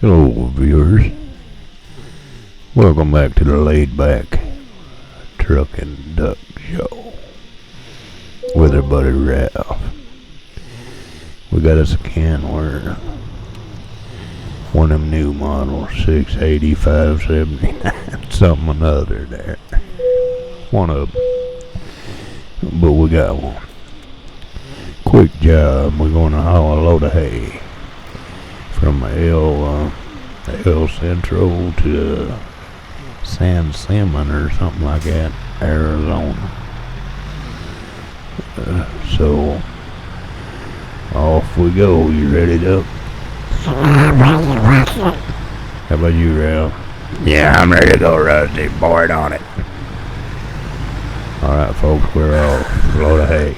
Hello, viewers. Welcome back to the Laid Back Truck and Duck Show with our buddy Ralph. We got us a Kenworth, one of them new models, 680, 579, something or another there. One of them. But we got one. Quick job. We're going to haul a load of hay from El Centro to San Simon or something like that, Arizona. So off we go. You ready, Duck? How about you, Ralph? Yeah, I'm ready to go, Rusty. Board on it. Alright, folks, we're off. Load of hay.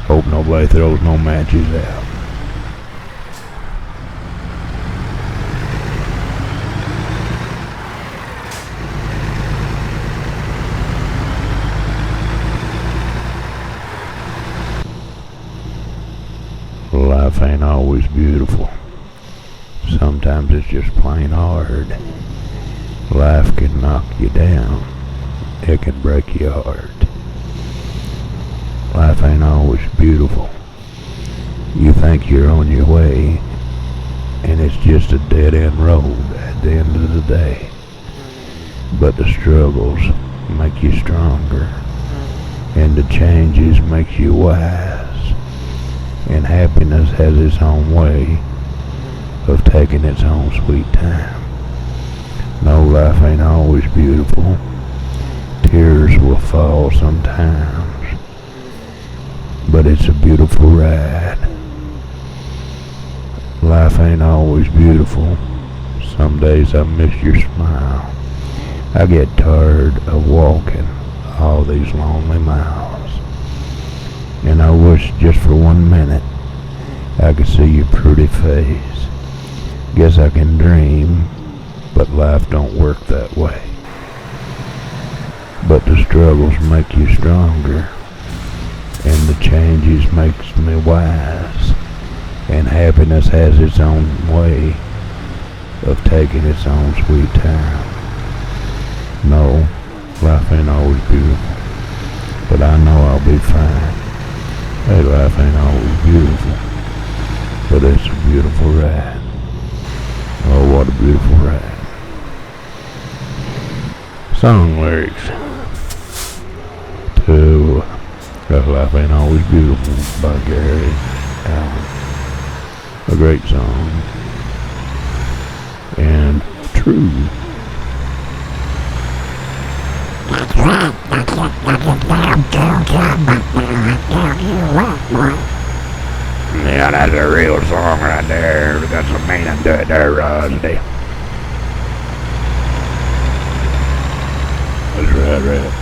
Hope nobody throws no matches out. Life ain't always beautiful. Sometimes it's just plain hard. Life can knock you down. It can break your heart. Life ain't always beautiful. You think you're on your way, and it's just a dead-end road at the end of the day. But the struggles make you stronger, and the changes make you wise. And happiness has its own way of taking its own sweet time. No, life ain't always beautiful. Tears will fall sometimes, but it's a beautiful ride. Life ain't always beautiful. Some days I miss your smile. I get tired of walking all these lonely miles. And I wish just for 1 minute I could see your pretty face. Guess I can dream, but life don't work that way. But the struggles make you stronger, and the changes makes me wise. And happiness has its own way of taking its own sweet time. No, life ain't always beautiful, but I know I'll be fine. Hey, life ain't always beautiful, but it's a beautiful ride. Oh, what a beautiful ride. Song lyrics to Life Ain't Always Beautiful by Gary Allen. A great song, and true. Yeah, that's a real song right there. We got some meaning to it there, Rusty. That's right.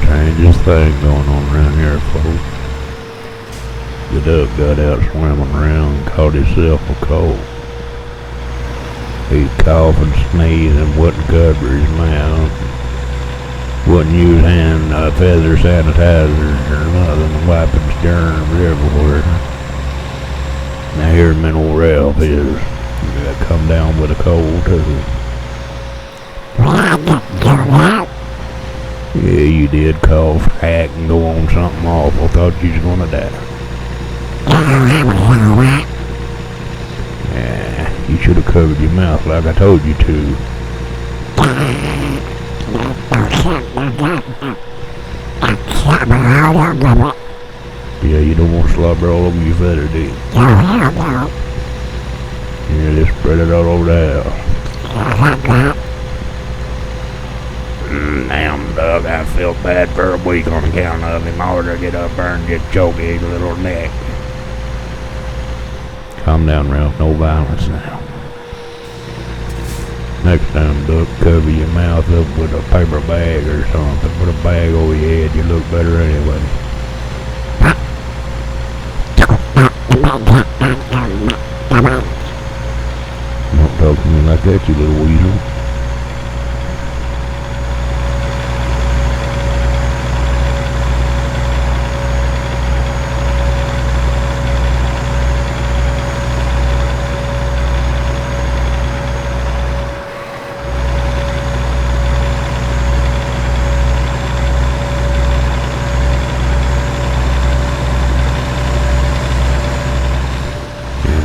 Strangest thing going on around here, folks. The duck got out swimming around and caught himself a cold. He coughed and sneezed and wouldn't cover his mouth. Wouldn't use hand feather sanitizers or nothing, wiping germs everywhere. Now here in old Ralph is come down with a cold too. Yeah, you did cough, hack, and go on something awful. Thought you was gonna die. Yeah. You should have covered your mouth like I told you to. Yeah, you don't want slobber all over your feather, do you? Yeah, just spread it all over the house. Damn, Doug, I feel bad for a week on account of him. I ought to get up there and just choke his little neck. Calm down, Ralph. No violence now. Next time, Duck, cover your mouth up with a paper bag or something. Put a bag over your head. You look better anyway. Don't talk to me like that, you little weasel.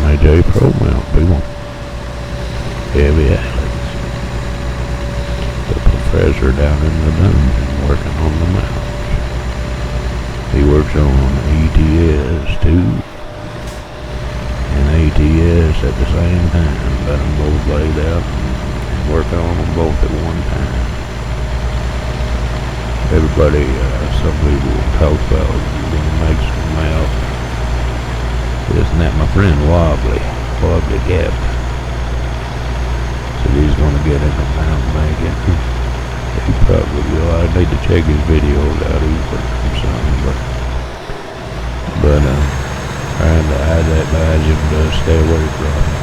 MHApro mount, people. Heavy Alex. The professor down in the dungeon working on the mounts. He works on ATS too. And ATS at the same time. Got them both laid out and working on them both at one time. Everybody, some people talk about gonna make some mount. Isn't that my friend Wobbly Cap? Said he's gonna get into mountain making. He probably will. I need to check his videos out. He's working on something, but I'd advise him to stay away from it.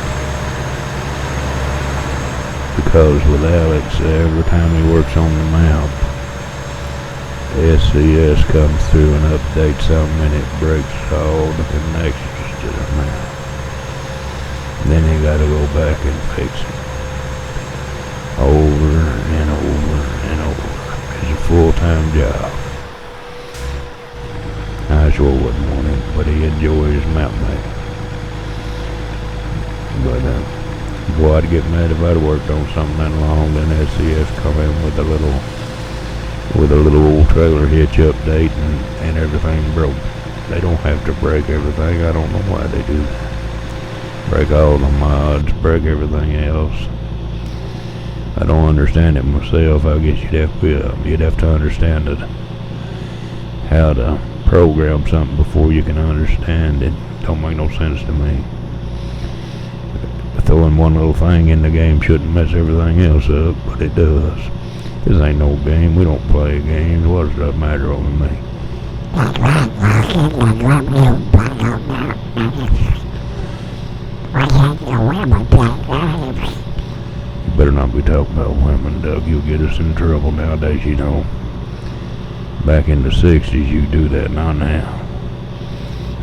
Because with Alex, every time he works on the mount, SCS comes through and updates something and it breaks all the connections to the mount. Then he gotta go back and fix it. Over and over and over. It's a full-time job. I sure wouldn't want him, but he enjoys mountain making. But boy, I'd get mad if I'd worked on something that long, then SCS come in with a little old trailer hitch update and everything broke. They don't have to break everything. I don't know why they do that. Break all the mods, break everything else. I don't understand it myself. I guess you'd have to understand it, how to program something before you can understand it. Don't make no sense to me. Throwing one little thing in the game shouldn't mess everything else up, but it does. This ain't no game. We don't play games. What does that matter over me? You better not be talking about women, Doug. You'll get us in trouble nowadays, you know. Back in the 60s, you do that, not now.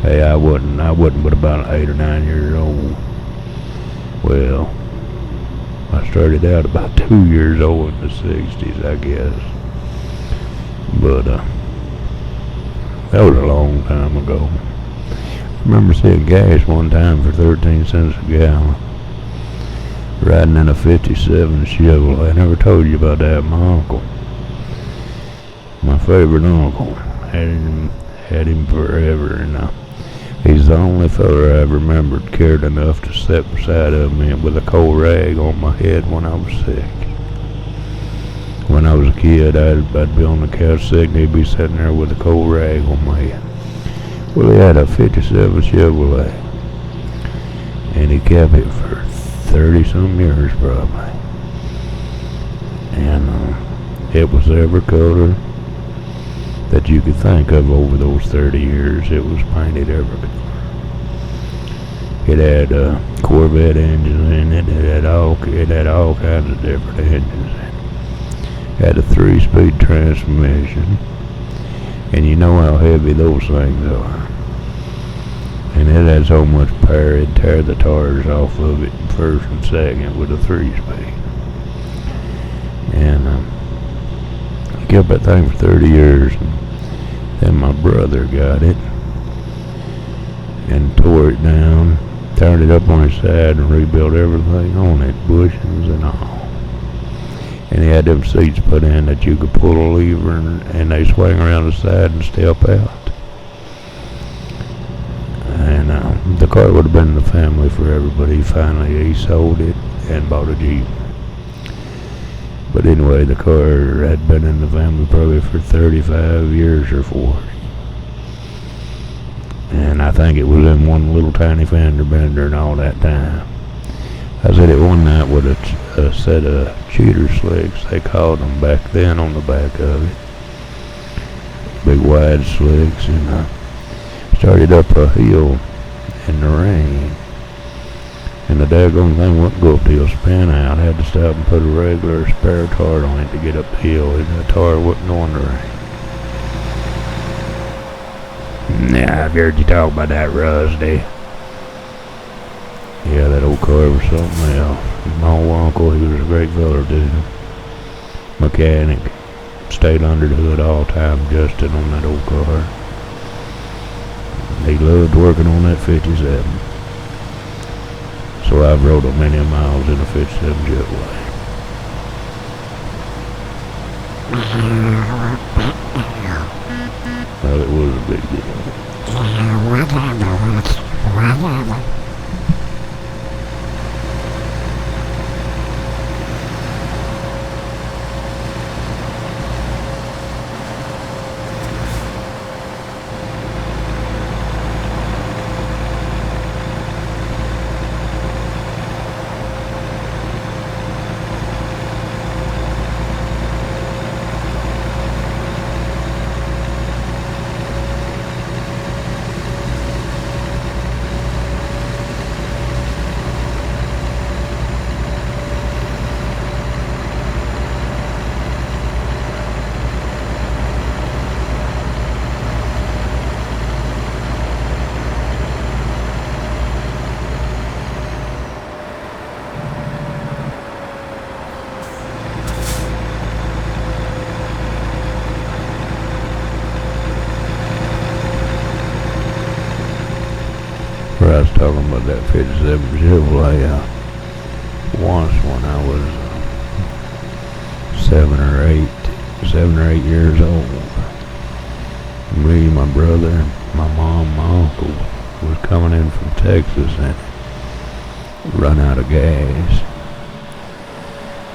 Hey, I wasn't but about 8 or 9 years old. Well, I started out about 2 years old in the 60s, I guess. But, that was a long time ago. I remember seeing gas one time for 13 cents a gallon. Riding in a 57 Chevrolet. I never told you about that. My uncle. My favorite uncle. Had him forever, and he's the only fella I ever remembered cared enough to sit beside of me with a cold rag on my head when I was sick. When I was a kid, I'd be on the couch sick and he'd be sitting there with a cold rag on my head. Well, he had a 57 Chevrolet, and he kept it for 30-some years probably. And it was every color that you could think of over those 30 years. It was painted every color. It had Corvette engines in it. It had all kinds of different engines in it. Had a 3-speed transmission, and you know how heavy those things are. And it had so much power it'd tear the tires off of it first and second with a 3-speed. And I kept that thing for 30 years. And then my brother got it and tore it down Turned it up on his side and rebuilt everything on it, bushings and all. And he had them seats put in that you could pull a lever and they swing around the side and step out. And the car would have been in the family forever, but he sold it and bought a Jeep. But anyway, the car had been in the family probably for 35 years or 40. And I think it was in one little tiny fender bender and all that time. I was at it one night with a set of cheater slicks, they called them back then, on the back of it. Big wide slicks, and started up a hill in the rain. And the daggone thing wouldn't go up till spin out. I had to stop and put a regular spare tire on it to get up the hill, and the tire wouldn't go in the rain. Yeah, I've heard you talk about that Rusty. Yeah, that old car was something else. My old uncle, he was a great feller too. Mechanic. Stayed under the hood all the time, adjusting on that old car. He loved working on that 57. So I've rode a many miles in a 57 Jetway. Well, it was a big deal. Where I was talking about that 57 Chevrolet, once when I was 7 or 8 years old, me, my brother, my mom, my uncle was coming in from Texas and run out of gas.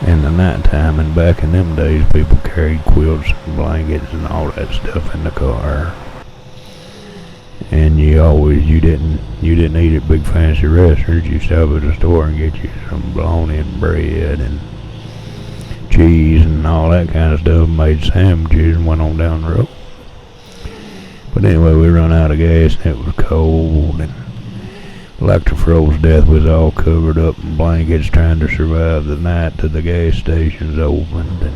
In the nighttime, and back in them days, people carried quilts and blankets and all that stuff in the car. And you didn't eat at big fancy restaurants. You stop at the store and get you some bologna bread and cheese and all that kind of stuff. Made sandwiches and went on down the road. But anyway, we run out of gas and it was cold, and like to froze death, was all covered up in blankets trying to survive the night till the gas stations opened.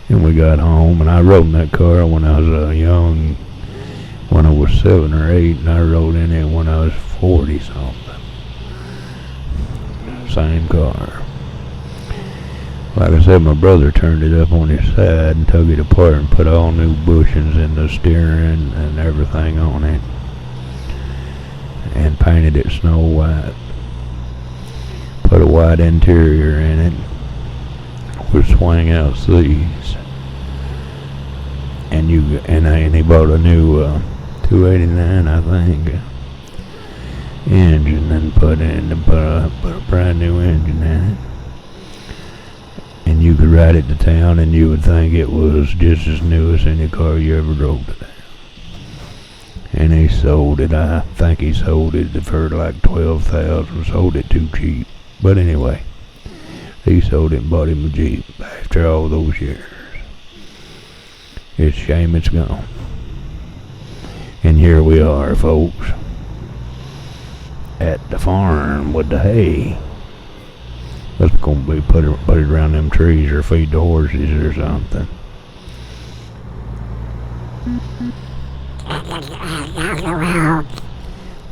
And we got home, and I rode in that car when I was young. When I was 7 or 8, and I rode in it when I was 40 something. Same car. Like I said, my brother turned it up on his side and took it apart and put all new bushings in the steering and everything on it, and painted it snow white. Put a white interior in it with swing out seats. And he bought a new 289, I think, engine, and put a brand new engine in it. And you could ride it to town and you would think it was just as new as any car you ever drove to town. And he sold it. I think he sold it for like $12,000. Sold it too cheap. But anyway, he sold it and bought him a Jeep after all those years. It's a shame it's gone. And here we are, folks, at the farm with the hay. That's gonna be put it around them trees or feed the horses or something.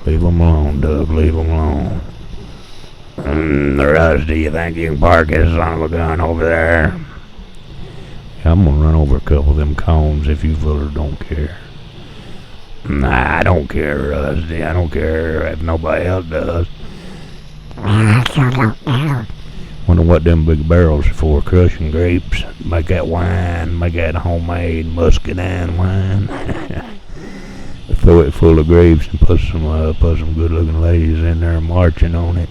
Leave them alone, Doug. Leave them alone. Russ, do you think you can park this son of a gun over there? I'm gonna run over a couple of them cones if you fellas don't care. Nah, I don't care, Rusty. I don't care if nobody else does. I still don't know. Wonder what them big barrels are for, crushing grapes. Make that wine, make that homemade muscadine wine. Fill it full of grapes and put some good-looking ladies in there marching on it.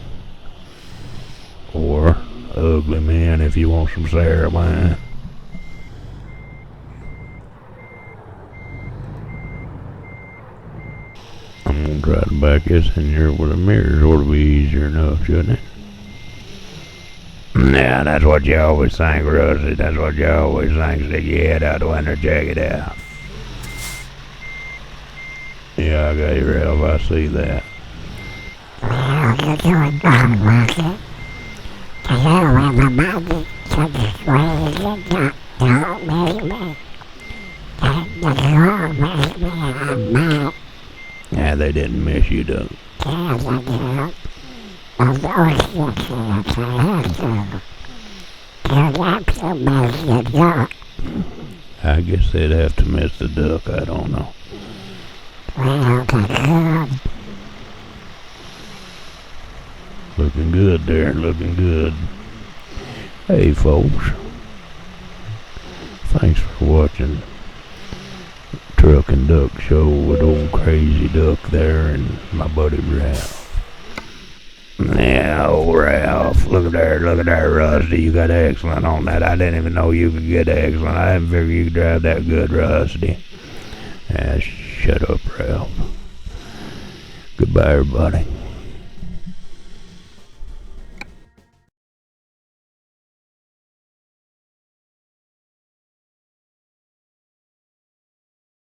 Or ugly men if you want some Sarah wine. I'm gonna try to back this in here with a mirror. Ought to be easier enough, shouldn't it? Yeah, that's what you always think, Rusty. That's what you always think. Stick your head out the window, check it out. Yeah, I got you, Ralph. I see that. Well, you're doing wrong, Rocket. You know when the magic to dissuade you don't make me. The law made me a man. Yeah, they didn't miss you, Doug. Yeah, you do. Of those you can't answer. You'd have to miss the duck. I guess they'd have to miss the duck. I don't know. Well, good. Looking good there, looking good. Hey, folks. Thanks for watching Truck and Duck Show with old Crazy Duck there and my buddy Ralph. Yeah, old Ralph. Look at there, Rusty. You got excellent on that. I didn't even know you could get excellent. I didn't figure you could drive that good, Rusty. Shut up, Ralph. Goodbye, everybody.